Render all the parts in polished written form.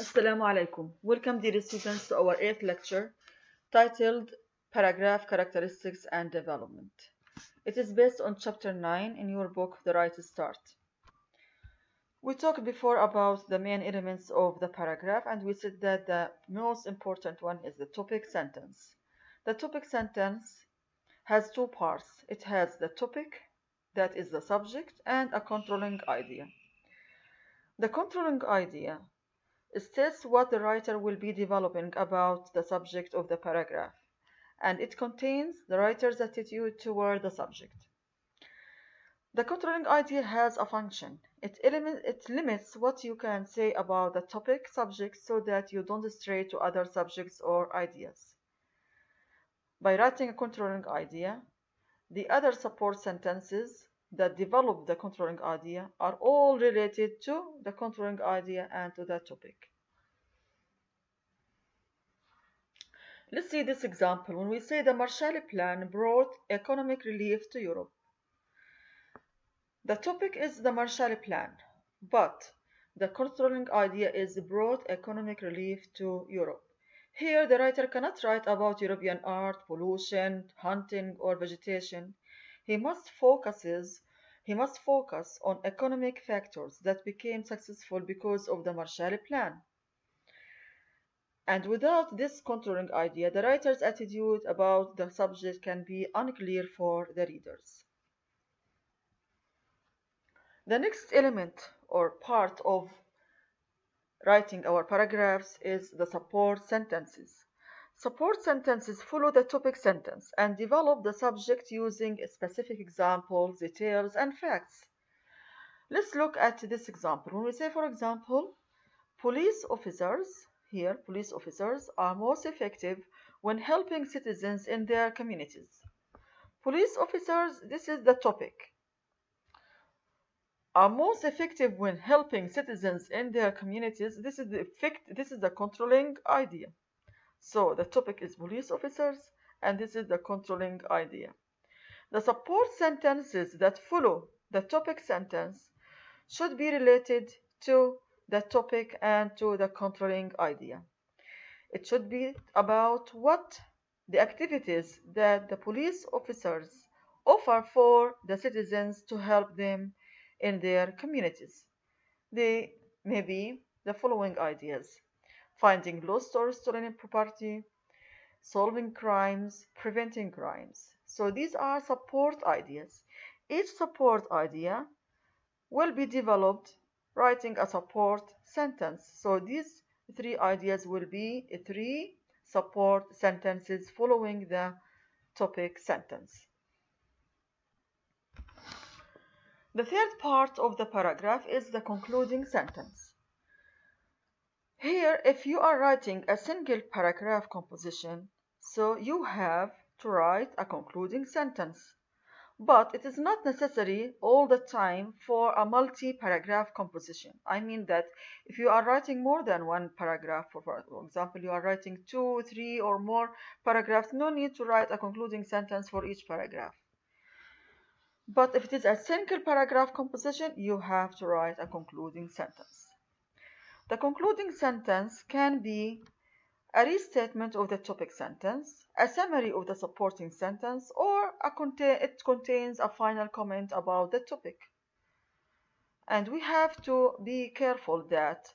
Assalamu alaikum. Welcome, dear students, to our 8th lecture titled Paragraph Characteristics and Development. It is based on chapter 9 in your book, The Right Start. We talked before about the main elements of the paragraph, and we said that the most important one is the topic sentence. The topic sentence has two parts. It has the topic, that is the subject, and a controlling idea. The controlling idea states what the writer will be developing about the subject of the paragraph, and it contains the writer's attitude toward the subject. The controlling idea has a function. It limits what you can say about the topic subject so that you don't stray to other subjects or ideas. By writing a controlling idea, the other support sentences that develop the controlling idea are all related to the controlling idea and to the topic. Let's see this example. When we say the Marshall Plan brought economic relief to Europe, the topic is the Marshall Plan, but the controlling idea is brought economic relief to Europe. Here, the writer cannot write about European art, pollution, hunting, or vegetation. He must focus on economic factors that became successful because of the Marshall Plan. And without this controlling idea, the writer's attitude about the subject can be unclear for the readers. The next element or part of writing our paragraphs is the support sentences. Support sentences follow the topic sentence and develop the subject using specific examples, details, and facts. Let's look at this example. When we say, for example, police officers are most effective when helping citizens in their communities. Police officers, this is the topic, are most effective when helping citizens in their communities. This is the controlling idea. So the topic is police officers, and this is the controlling idea. The support sentences that follow the topic sentence should be related to the topic and to the controlling idea. It should be about what the activities that the police officers offer for the citizens to help them in their communities. They may be the following ideas: finding lost or stolen property, solving crimes, preventing crimes. So these are support ideas. Each support idea will be developed writing a support sentence. So these three ideas will be three support sentences following the topic sentence. The third part of the paragraph is the concluding sentence. Here, if you are writing a single paragraph composition, so you have to write a concluding sentence. But it is not necessary all the time for a multi-paragraph composition. I mean that if you are writing more than one paragraph, for example, you are writing 2, 3, or more paragraphs, no need to write a concluding sentence for each paragraph. But if it is a single paragraph composition, you have to write a concluding sentence. The concluding sentence can be a restatement of the topic sentence, a summary of the supporting sentence, or it contains a final comment about the topic. And we have to be careful that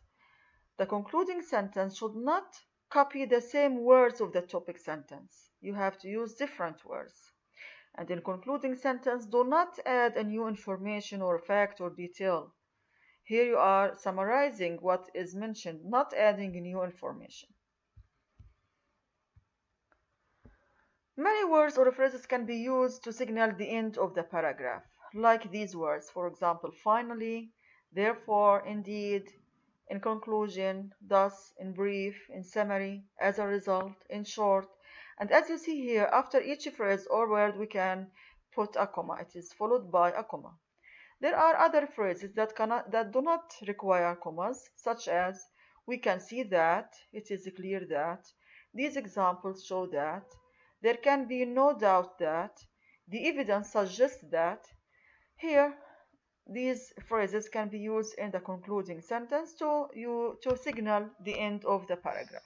the concluding sentence should not copy the same words of the topic sentence. You have to use different words. And in concluding sentence, do not add a new information or fact or detail. Here you are summarizing what is mentioned, not adding new information. Many words or phrases can be used to signal the end of the paragraph, like these words. For example, finally, therefore, indeed, in conclusion, thus, in brief, in summary, as a result, in short. And as you see here, after each phrase or word, we can put a comma. It is followed by a comma. There are other phrases that do not require commas, such as we can see that, it is clear that, these examples show that, there can be no doubt that, the evidence suggests that. Here, these phrases can be used in the concluding sentence to signal the end of the paragraph.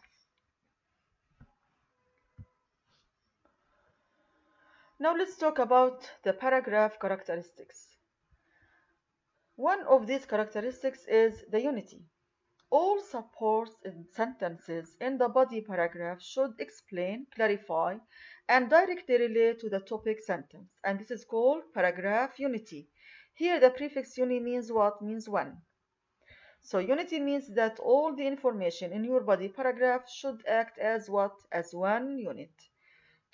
Now let's talk about the paragraph characteristics. One of these characteristics is the unity. All support sentences in the body paragraph should explain, clarify, and directly relate to the topic sentence, and this is called paragraph unity. Here the prefix uni means what? Means one. So unity means that all the information in your body paragraph should act as what? As one unit,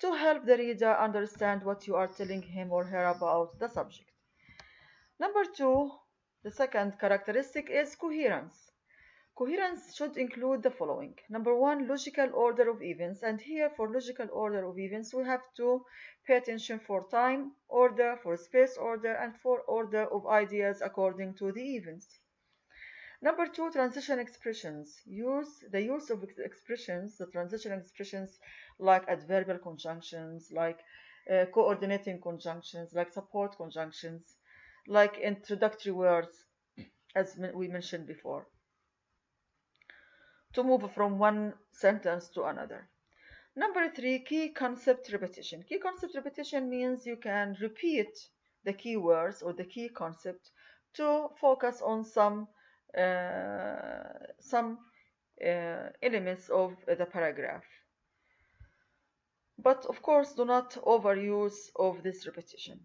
to help the reader understand what you are telling him or her about the subject. Number two, the second characteristic is coherence. Coherence should include the following. Number one, logical order of events. And here for logical order of events, we have to pay attention for time order, for space order, and for order of ideas according to the events. Number two, transition expressions. The use of expressions, the transition expressions like adverbial conjunctions, like coordinating conjunctions, like support conjunctions, like introductory words, as we mentioned before, to move from one sentence to another. Number three, key concept repetition. Key concept repetition means you can repeat the key words or the key concept to focus on some elements of the paragraph. But of course, do not overuse of this repetition.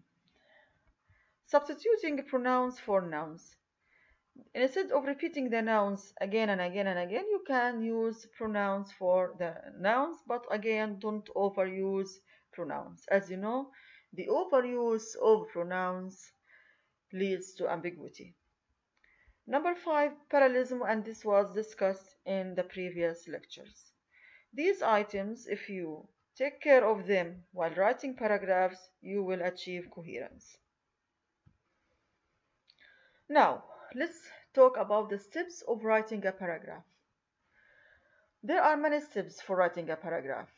Substituting pronouns for nouns. Instead of repeating the nouns again and again and again, you can use pronouns for the nouns, but again, don't overuse pronouns. As you know, the overuse of pronouns leads to ambiguity. Number five, parallelism, and this was discussed in the previous lectures. These items, if you take care of them while writing paragraphs, you will achieve coherence. Now, let's talk about the steps of writing a paragraph. There are many steps for writing a paragraph.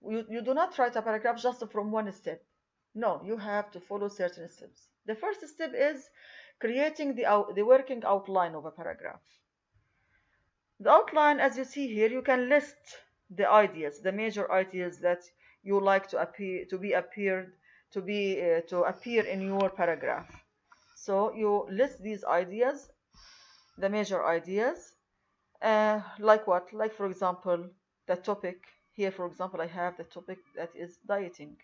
You do not write a paragraph just from one step. No, you have to follow certain steps. The first step is creating the working outline of a paragraph. The outline, as you see here, you can list the ideas, the major ideas that you like to appear in your paragraph. So you list these ideas, the major ideas, like what? Like, for example, the topic. Here, for example, I have the topic that is dieting.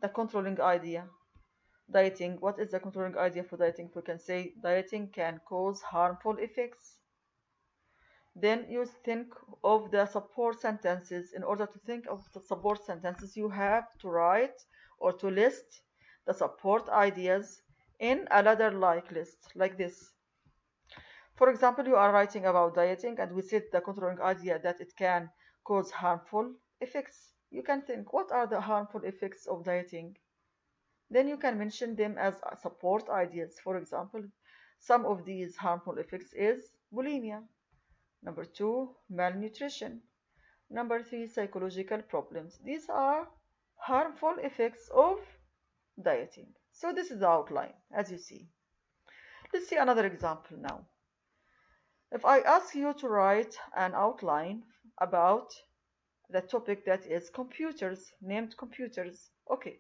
The controlling idea. Dieting. What is the controlling idea for dieting? We can say dieting can cause harmful effects. Then you think of the support sentences. In order to think of the support sentences, you have to write or to list the support ideas in a ladder-like list, like this. For example, you are writing about dieting, and we said the controlling idea that it can cause harmful effects. You can think, what are the harmful effects of dieting? Then you can mention them as support ideas. For example, some of these harmful effects is bulimia. Number two, malnutrition. Number three, psychological problems. These are harmful effects of dieting. So this is the outline, as you see. Let's see another example now. If I ask you to write an outline about the topic that is computers, named computers. Okay,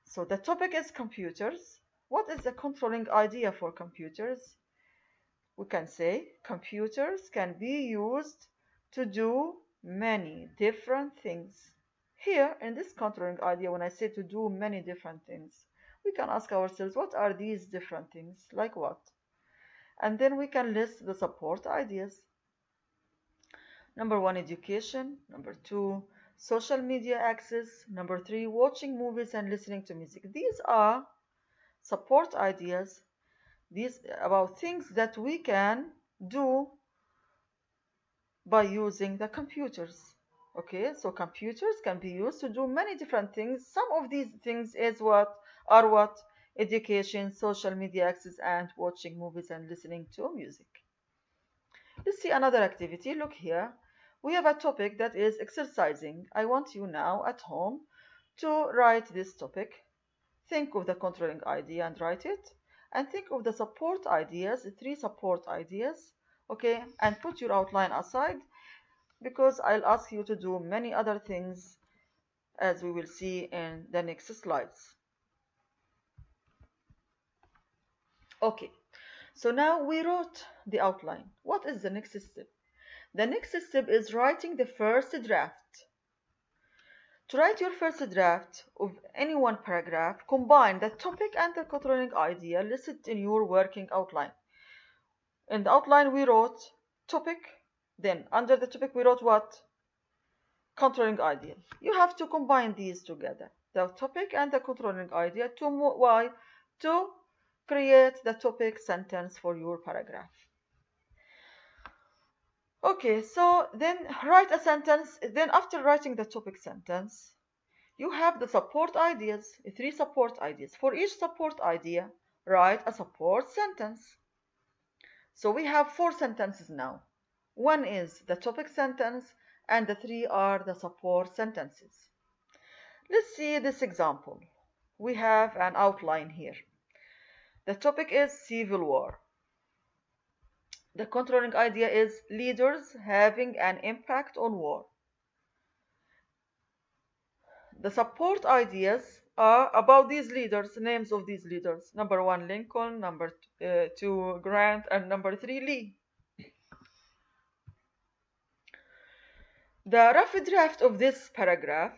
so the topic is computers. What is the controlling idea for computers? We can say computers can be used to do many different things. Here, in this controlling idea, when I say to do many different things, we can ask ourselves, what are these different things? Like what? And then we can list the support ideas. Number one, education. Number two, social media access. Number three, watching movies and listening to music. These are support ideas. These about things that we can do by using the computers. Okay, so computers can be used to do many different things. Some of these things is what? Education, social media access, and watching movies and listening to music. Let's see another activity. Look here. We have a topic that is exercising. I want you now at home to write this topic. Think of the controlling idea and write it. and think of the support ideas, 3 support ideas, okay, and put your outline aside because I'll ask you to do many other things as we will see in the next slides. Okay, so now we wrote the outline. What is the next step? The next step is writing the first draft. To write your first draft of any one paragraph, combine the topic and the controlling idea listed in your working outline. In the outline we wrote topic, then under the topic we wrote what? Controlling idea. You have to combine these together, the topic and the controlling idea, why? To create the topic sentence for your paragraph. Okay, so then write a sentence. Then after writing the topic sentence, you have the support ideas, 3 support ideas. For each support idea, write a support sentence. So we have 4 sentences now. 1 is the topic sentence, and the 3 are the support sentences. Let's see this example. We have an outline here. The topic is civil war. The controlling idea is leaders having an impact on war. The support ideas are about these leaders, names of these leaders. Number 1, Lincoln, number 2, Grant, and number 3, Lee. The rough draft of this paragraph,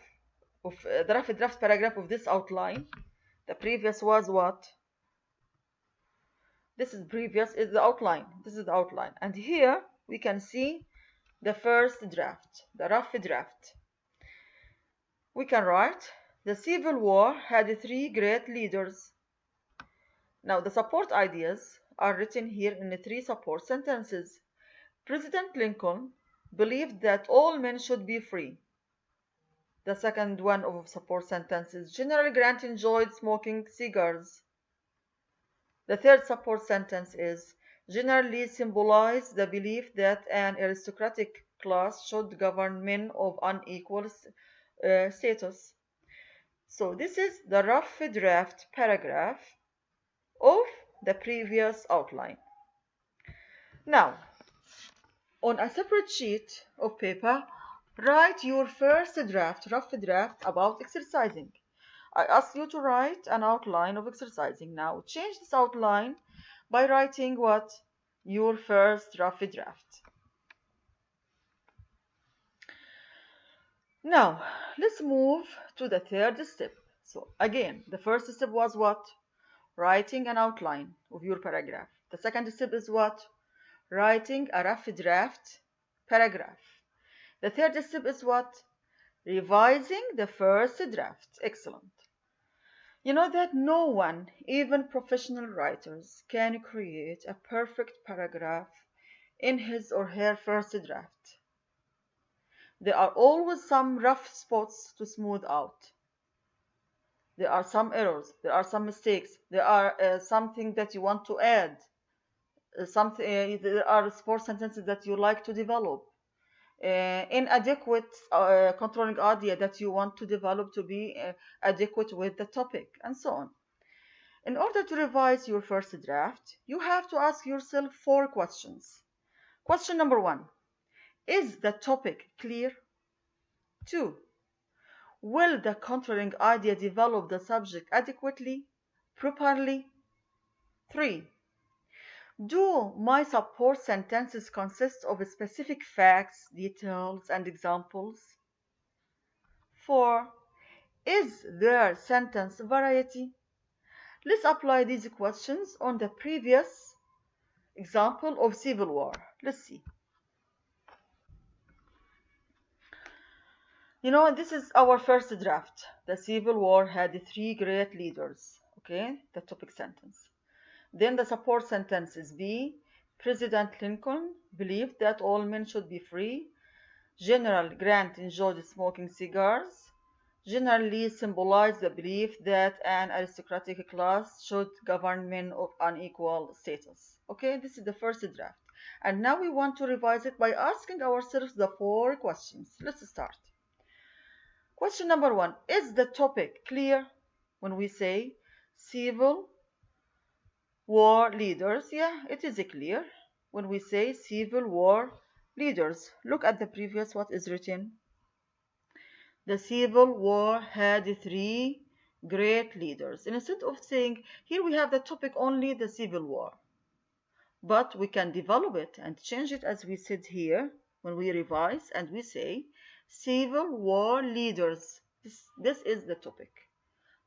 the rough draft paragraph of this outline, the previous was what? This is previous, is the outline. This is the outline. And here we can see the first draft, the rough draft. We can write, the Civil War had 3 great leaders. Now the support ideas are written here in the 3 support sentences. President Lincoln believed that all men should be free. The second one of support sentences, General Grant enjoyed smoking cigars. The third support sentence is, General Lee symbolized the belief that an aristocratic class should govern men of unequal status. So this is the rough draft paragraph of the previous outline. Now, on a separate sheet of paper, write your first draft, rough draft about exercising. I ask you to write an outline of exercising. Now, change this outline by writing what? Your first rough draft. Now, let's move to the third step. So, again, the first step was what? Writing an outline of your paragraph. The second step is what? Writing a rough draft paragraph. The third step is what? Revising the first draft. Excellent. You know that no one, even professional writers, can create a perfect paragraph in his or her first draft. There are always some rough spots to smooth out. There are some errors, there are some mistakes, there are something that you want to add, there are support sentences that you like to develop, inadequate controlling idea that you want to develop to be adequate with the topic, and so on. In order to revise your first draft, you have to ask yourself 4 questions. Question number 1, is the topic clear? 2, will the controlling idea develop the subject adequately, properly? 3, do my support sentences consist of specific facts, details, and examples? 4, is there sentence variety? Let's apply these questions on the previous example of civil war. Let's see. You know, this is our first draft. The Civil War had 3 great leaders. Okay, the topic sentence. Then the support sentence is B. President Lincoln believed that all men should be free. General Grant enjoyed smoking cigars. General Lee symbolized the belief that an aristocratic class should govern men of unequal status. Okay, this is the first draft. And now we want to revise it by asking ourselves the 4 questions. Let's start. Question number 1, is the topic clear? When we say civil war leaders. Yeah, it is clear when we say civil war leaders. Look at the previous, what is written. The civil war had three great leaders. Instead of saying, here we have the topic only the civil war. But we can develop it and change it as we said here when we revise and we say civil war leaders. This is the topic.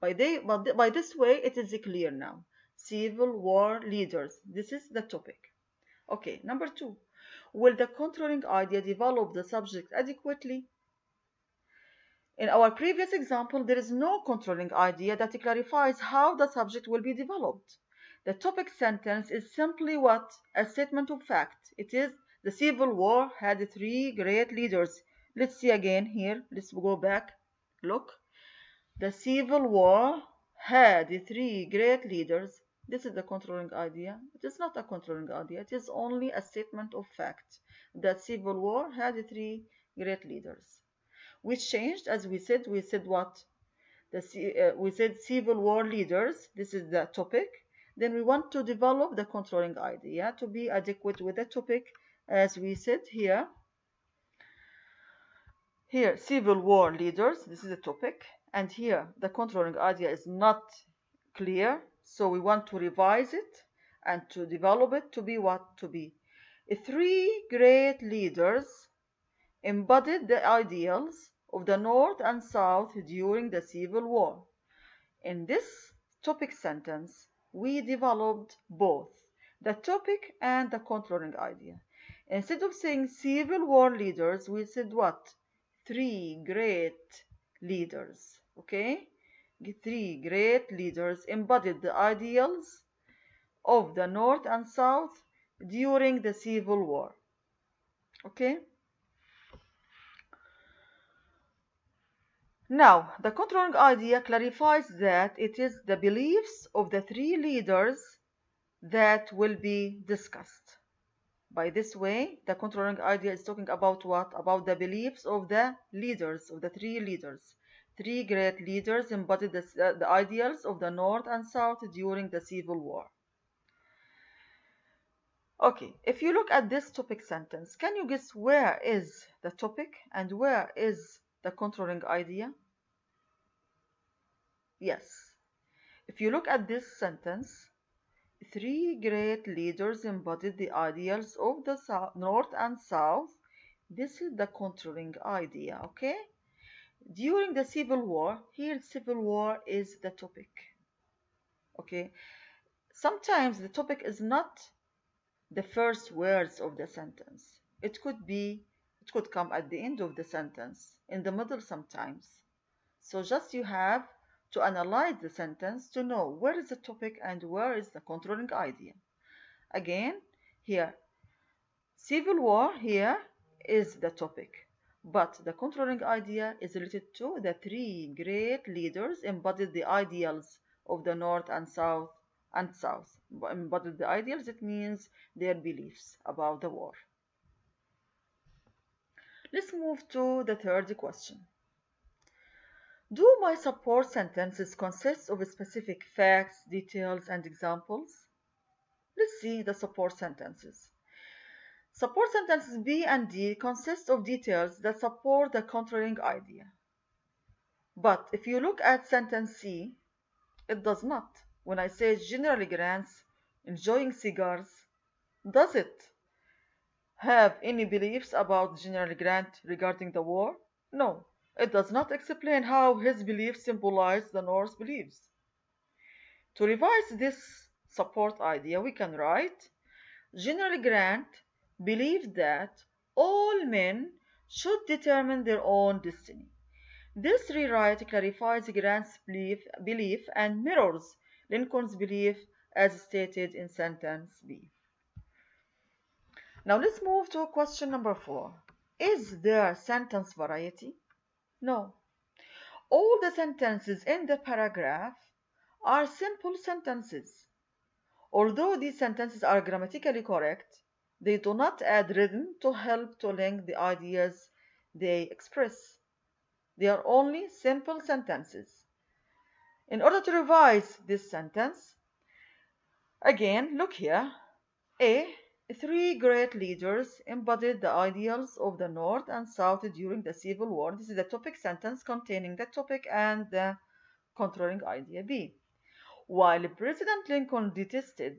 By this way, it is clear now. Civil war leaders. This is the topic. Okay, number 2. Will the controlling idea develop the subject adequately? In our previous example, there is no controlling idea that clarifies how the subject will be developed. The topic sentence is simply what? A statement of fact. It is the civil war had three great leaders. Let's see again here. Let's go back. Look. The civil war had three great leaders. This is the controlling idea. It is not a controlling idea. It is only a statement of fact. The civil war had three great leaders. We changed, as we said what? We said civil war leaders. This is the topic. Then we want to develop the controlling idea to be adequate with the topic, as we said here. Here, civil war leaders. This is the topic. And here, the controlling idea is not clear. So we want to revise it and to develop it to be what? To be three great leaders embodied the ideals of the North and South during the Civil War. In this topic sentence, we developed both the topic and the controlling idea. Instead of saying Civil War leaders, we said what? Three great leaders. Okay? Three great leaders embodied the ideals of the North and South during the Civil War. Okay? Now, the controlling idea clarifies that it is the beliefs of the three leaders that will be discussed. By this way, the controlling idea is talking about what? About the beliefs of the leaders, of the three leaders. Three great leaders embodied the ideals of the North and South during the Civil War. Okay, if you look at this topic sentence, can you guess where is the topic and where is the controlling idea? Yes. If you look at this sentence, three great leaders embodied the ideals of the North and South. This is the controlling idea, okay? During the Civil War, here Civil War is the topic, okay? Sometimes the topic is not the first words of the sentence. It could come at the end of the sentence, in the middle sometimes. So just you have to analyze the sentence to know where is the topic and where is the controlling idea. Again, here, Civil War here is the topic, but the controlling idea is related to the three great leaders embodied the ideals of the North and South embodied the ideals. It means their beliefs about the war. Let's move to the third question. Do my support sentences consist of specific facts, details, and examples? Let's see the support sentences. Support sentences B and D consist of details that support the controlling idea. But if you look at sentence C, it does not. When I say General Grant's enjoying cigars, does it have any beliefs about General Grant regarding the war? No. It does not explain how his beliefs symbolize the North's beliefs. To revise this support idea, we can write, General Grant believed that all men should determine their own destiny. This rewrite clarifies Grant's belief and mirrors Lincoln's belief as stated in sentence B. Now let's move to question number 4. Is there sentence variety? No. All the sentences in the paragraph are simple sentences. Although these sentences are grammatically correct, they do not add rhythm to help to link the ideas they express. They are only simple sentences. In order to revise this sentence, Again, look here. A. Three great leaders embodied the ideals of the North and South during the Civil War. This is the topic sentence containing the topic and the controlling idea. B. While President Lincoln detested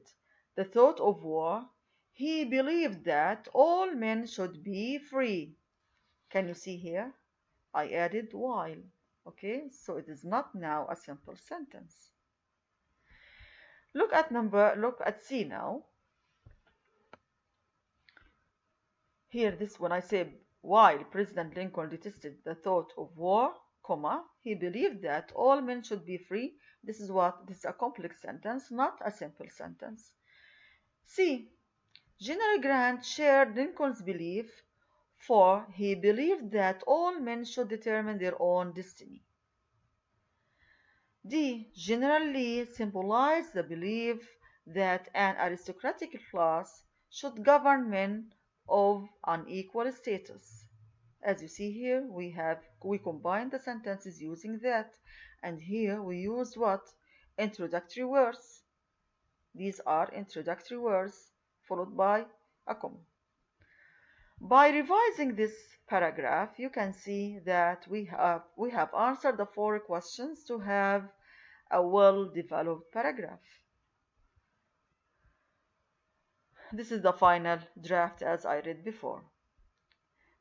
the thought of war, he believed that all men should be free. Can you see here? I added while. Okay, so it is not now a simple sentence. Look at C now. Here, this when I say while President Lincoln detested the thought of war, comma, he believed that all men should be free. This is a complex sentence, not a simple sentence. C. General Grant shared Lincoln's belief, for he believed that all men should determine their own destiny. D. General Lee symbolized the belief that an aristocratic class should govern men of unequal status. As you see here, we combine the sentences using that, and here we use what? Introductory words. These are introductory words followed by a comma. By revising this paragraph, you can see that we have answered the four questions to have a well-developed paragraph. This is the final draft as I read before.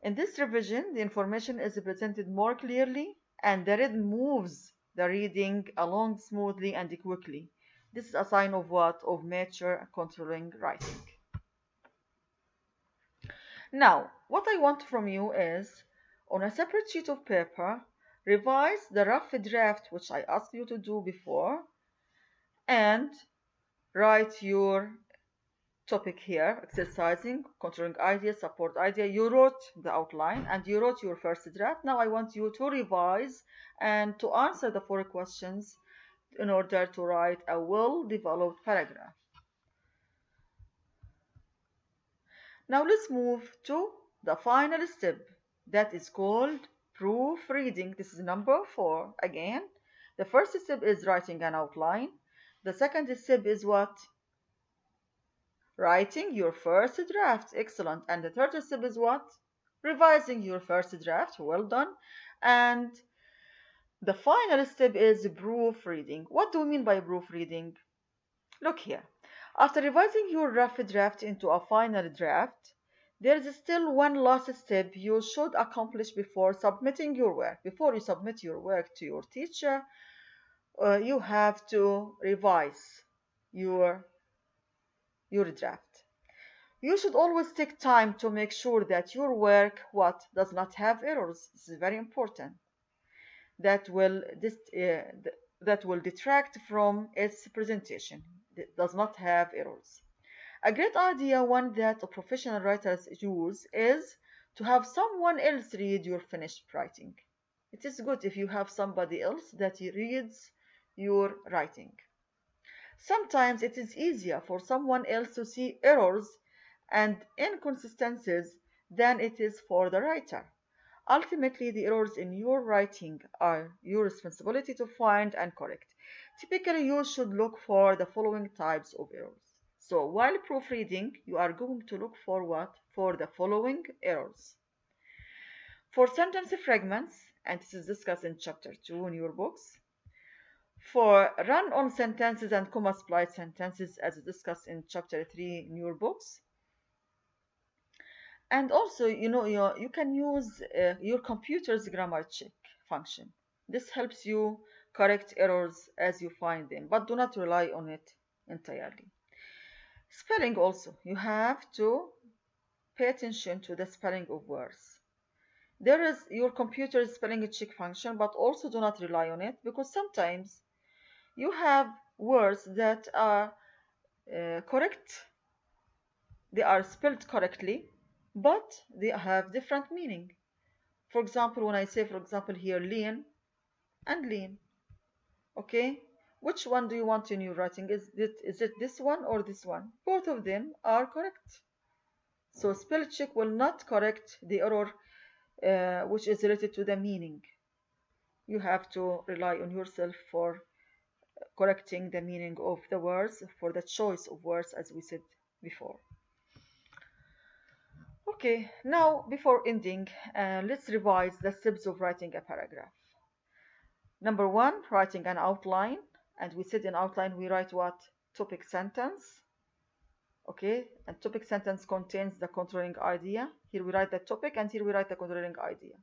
In this revision, the information is presented more clearly and the rhythm moves the reading along smoothly and quickly. This is a sign of what? Of mature controlling writing. Now, what I want from you is, on a separate sheet of paper, revise the rough draft which I asked you to do before and write your topic here, exercising, controlling idea, support idea. You wrote the outline and you wrote your first draft. Now I want you to revise and to answer the four questions in order to write a well-developed paragraph. Now let's move to the final step that is called proofreading. This is number 4. Again, the first step is writing an outline. The second step is what? Writing your first draft. Excellent. And the third step is what? Revising your first draft. Well done. And the final step is proofreading. What do we mean by proofreading? Look here. After revising your rough draft into a final draft, there is still one last step you should accomplish before submitting your work. Before you submit your work to your teacher, you have to revise your draft. You should always take time to make sure that your work does not have errors. This is very important. That will detract from its presentation. It does not have errors. A great idea, one that professional writers use, is to have someone else read your finished writing. It is good if you have somebody else that reads your writing. Sometimes it is easier for someone else to see errors and inconsistencies than it is for the writer. Ultimately, the errors in your writing are your responsibility to find and correct. Typically, you should look for the following types of errors. So while proofreading, you are going to look for what? For the following errors. For sentence fragments, and this is discussed in chapter 2 in your books. For run-on sentences and comma-spliced sentences, as discussed in chapter 3 in your books. And also, you can use your computer's grammar check function. This helps you correct errors as you find them, but do not rely on it entirely. Spelling also, you have to pay attention to the spelling of words. There is your computer's spelling check function, but also do not rely on it, because sometimes you have words that are correct. They are spelled correctly, but they have different meaning. For example, when I say, for example, here lean and lean, okay, which one do you want in your writing? Is it this one or this one? Both of them are correct. So spell check will not correct the error which is related to the meaning. You have to rely on yourself for correcting the meaning of the words for the choice of words as we said before. Okay, now before ending, let's revise the steps of writing a paragraph. Number one, writing an outline. And we said in outline we write what? Topic sentence. Okay, and topic sentence contains the controlling idea. Here we write the topic and here we write the controlling idea.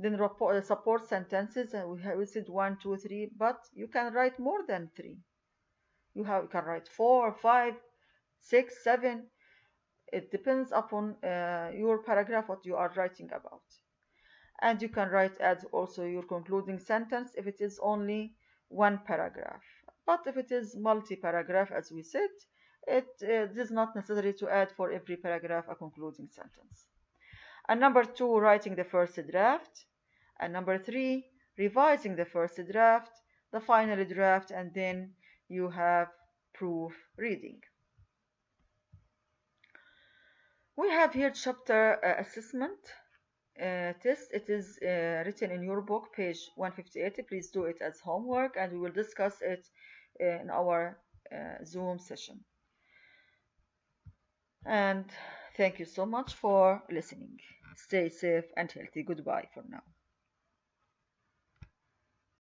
Then support sentences, and we said 1, 2, 3, but you can write more than 3. You can write 4, 5, 6, 7. It depends upon your paragraph, what you are writing about. And you can add also your concluding sentence if it is only one paragraph. But if it is multi-paragraph, as we said, it is not necessary to add for every paragraph a concluding sentence. And number two, writing the first draft. And number three, revising the first draft, the final draft, and then you have proof reading. We have here chapter assessment test. It is written in your book, page 158. Please do it as homework, and we will discuss it in our Zoom session. And thank you so much for listening. Stay safe and healthy. Goodbye for now.